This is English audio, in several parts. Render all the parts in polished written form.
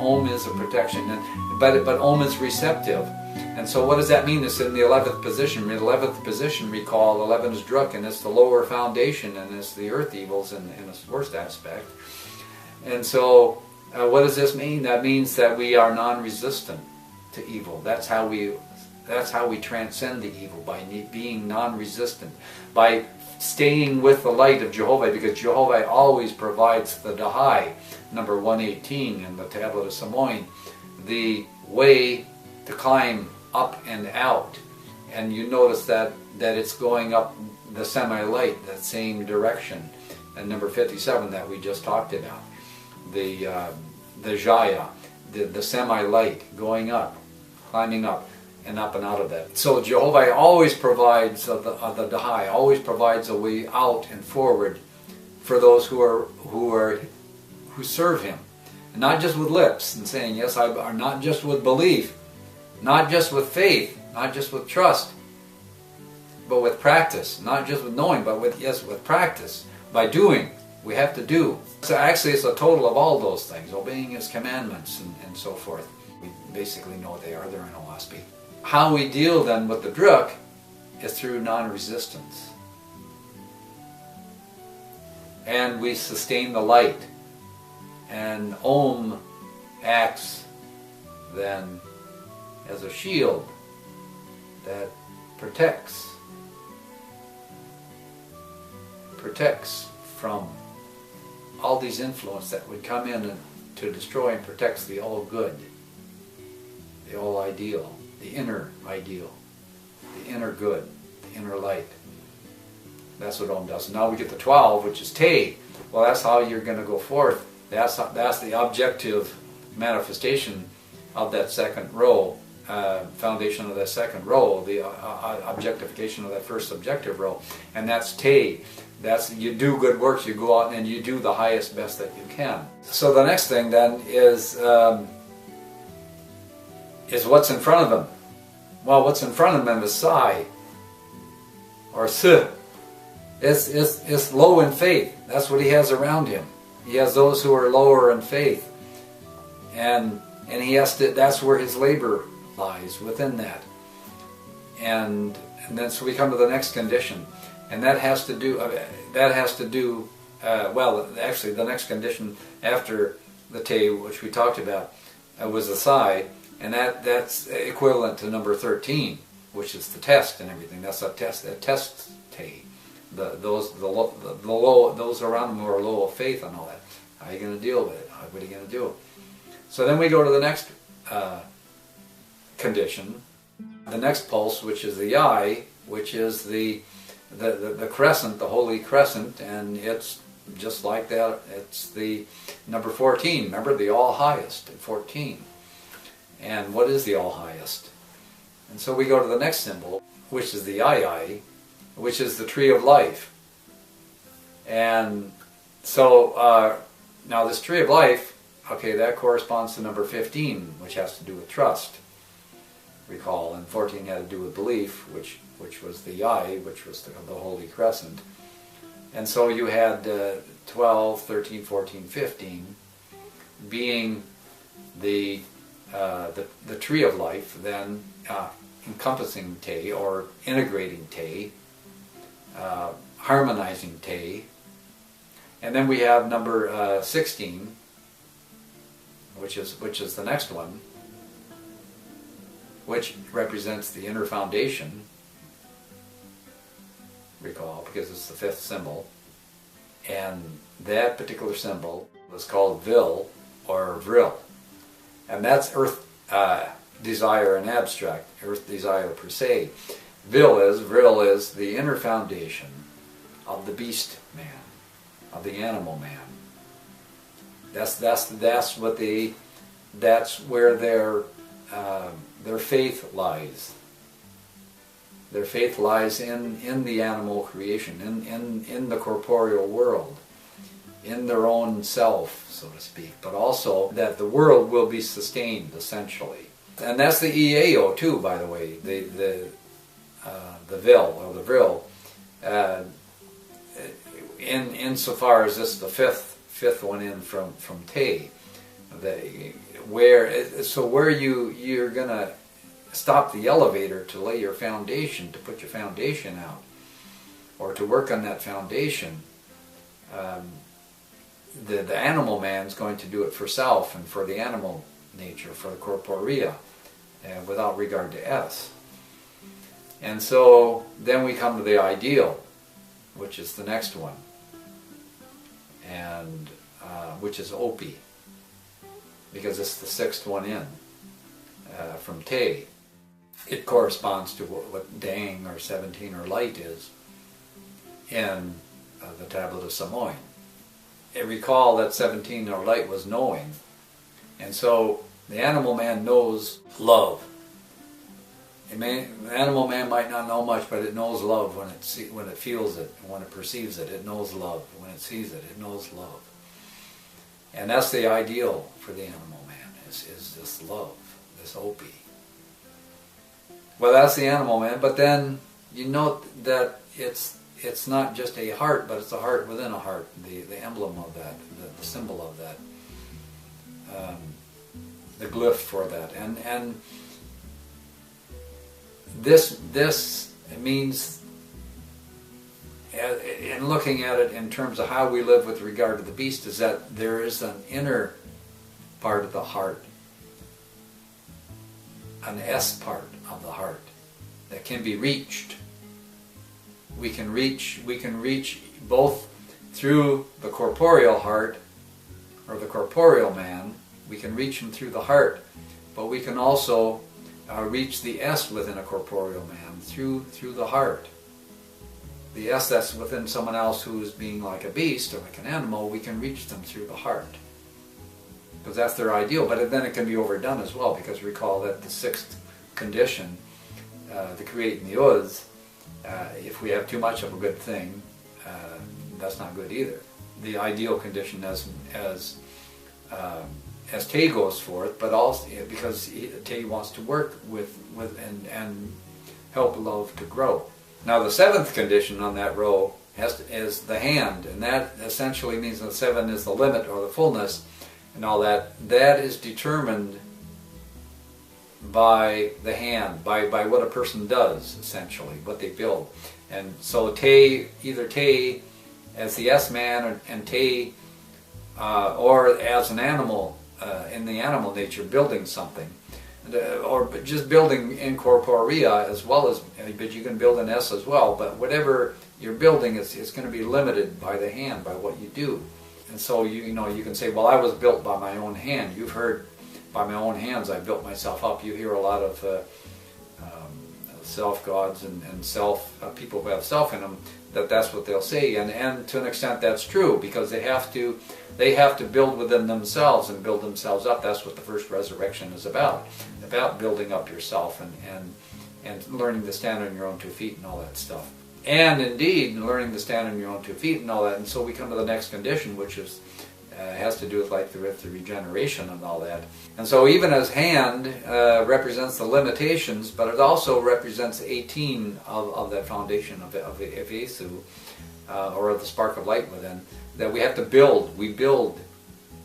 Om is a protection, but Om is receptive. And so what does that mean? It's in the 11th position. In the 11th position, recall, 11 is Druk, and it's the lower foundation, and it's the earth evils in its worst aspect. And so what does this mean? That means that we are non-resistant to evil. That's how we transcend the evil, by being non-resistant, by staying with the light of Jehovah, because Jehovah always provides the Dahai, number 118 in the Tablet of Samoin, the way to climb up and out. And you notice that it's going up the semi-light, that same direction, and number 57 that we just talked about, the Jaya, the semi-light, going up, climbing up and up and out of that. So Jehovah always provides the Dahai, always provides a way out and forward for those who serve Him, and not just with lips and saying yes, are not just with belief, not just with faith, not just with trust, but with practice. Not just with knowing, but with practice. By doing, we have to do. So actually it's a total of all those things, obeying His commandments and so forth. We basically know what they are. They're in Oahspe. How we deal then with the Druk is through non-resistance. And we sustain the light. And Om acts then as a shield that protects from all these influences that would come in to destroy, and protects the all good, the all ideal, the inner ideal, the inner good, the inner light. That's what Om does. And now we get the 12, which is Te. Well, that's how you're going to go forth. That's the objective manifestation of that second row, foundation of that second row, the objectification of that first subjective row, and that's Te. That's, you do good works, you go out and you do the highest best that you can. So the next thing then is what's in front of them. Well, what's in front of them is Sai, or S. It's low in faith. That's what he has around him. He has those who are lower in faith, and he has to. That's where his labor lies, within that. And then so we come to the next condition, and that has to do. Well, actually, the next condition after the Te, which we talked about, was the Sai, and that's equivalent to number 13, which is the test and everything. That's a test. A test Te. Those around them who are low of faith and all that. How are you going to deal with it? What are you going to do? So then we go to the next condition, the next pulse, which is the Yai, which is the crescent, the holy crescent, and it's just like that. It's the number 14. Remember, the all highest at 14. And what is the all highest? And so we go to the next symbol, which is the Yai, which is the tree of life. And so now this tree of life, okay, that corresponds to number 15, which has to do with trust, recall, and 14 had to do with belief, which was the Yai, which was the holy crescent. And so you had 12, 13, 14, 15 being the tree of life, then encompassing Te, or integrating Te, harmonizing Te. And then we have number 16, which is the next one, which represents the inner foundation, recall, because it's the fifth symbol. And that particular symbol was called Vil, or Vril. And that's earth desire in abstract, earth desire per se. Vril is the inner foundation of the beast man, of the animal man. That's where their faith lies. Their faith lies in the animal creation, in the corporeal world, in their own self, so to speak, but also that the world will be sustained, essentially. And that's the Iao too, by the way, the Vil, or the Vril, insofar as this is the fifth one in from Te. Where you're gonna stop the elevator to lay your foundation, to put your foundation out, or to work on that foundation. The animal man's going to do it for self and for the animal nature, for the corporea, without regard to S. And so then we come to the ideal, which is the next one, and which is Oahspe, because it's the sixth one in from Te. It corresponds to what Dang or 17 or light is in the Tablet of Samoin. Recall that 17 or light was knowing, and so the animal man knows love. The animal man might not know much, but it knows love when it feels it, when it perceives it. It knows love. When it sees it, it knows love. And that's the ideal for the animal man, is this love, this Oahspe. Well, that's the animal man, but then you note that it's not just a heart, but it's a heart within a heart, the emblem of that, the symbol of that, the glyph for that. And this means, in looking at it in terms of how we live with regard to the beast, is that there is an inner part of the heart, an S part of the heart that can be reached. We can reach both through the corporeal heart, or the corporeal man. We can reach him through the heart, but we can also reach the S within a corporeal man through the heart. The S that's within someone else who is being like a beast or like an animal, we can reach them through the heart, because that's their ideal. But then it can be overdone as well, because recall that the sixth condition, the create in the Uz, if we have too much of a good thing, that's not good either. The ideal condition as Te goes forth, but also because Te wants to work with and help love to grow. Now the seventh condition on that row is the hand, and that essentially means that 7 is the limit or the fullness, and all that. That is determined by the hand, by what a person does, essentially, what they build. And so either Te as the S-man, and Te or as an animal, in the animal nature, building something, or just building in corporea as well as, but you can build an S as well, but whatever you're building, it's going to be limited by the hand, by what you do. And so you can say, well, I was built by my own hand. You've heard, by my own hands I built myself up. You hear a lot of self-gods and self people who have self in them, that's what they'll say, and to an extent that's true, because they have to build within themselves and build themselves up. That's what the first resurrection is about building up yourself and learning to stand on your own 2 feet and all that stuff. And indeed, learning to stand on your own 2 feet and all that. And so we come to the next condition, which is has to do with the regeneration and all that. And so even as hand represents the limitations, but it also represents 18 of that foundation of Esu, or of the spark of light within, that we have to build. We build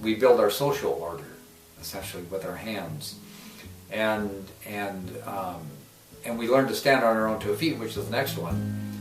our social order, essentially, with our hands. And we learn to stand on our own 2 feet, which is the next one.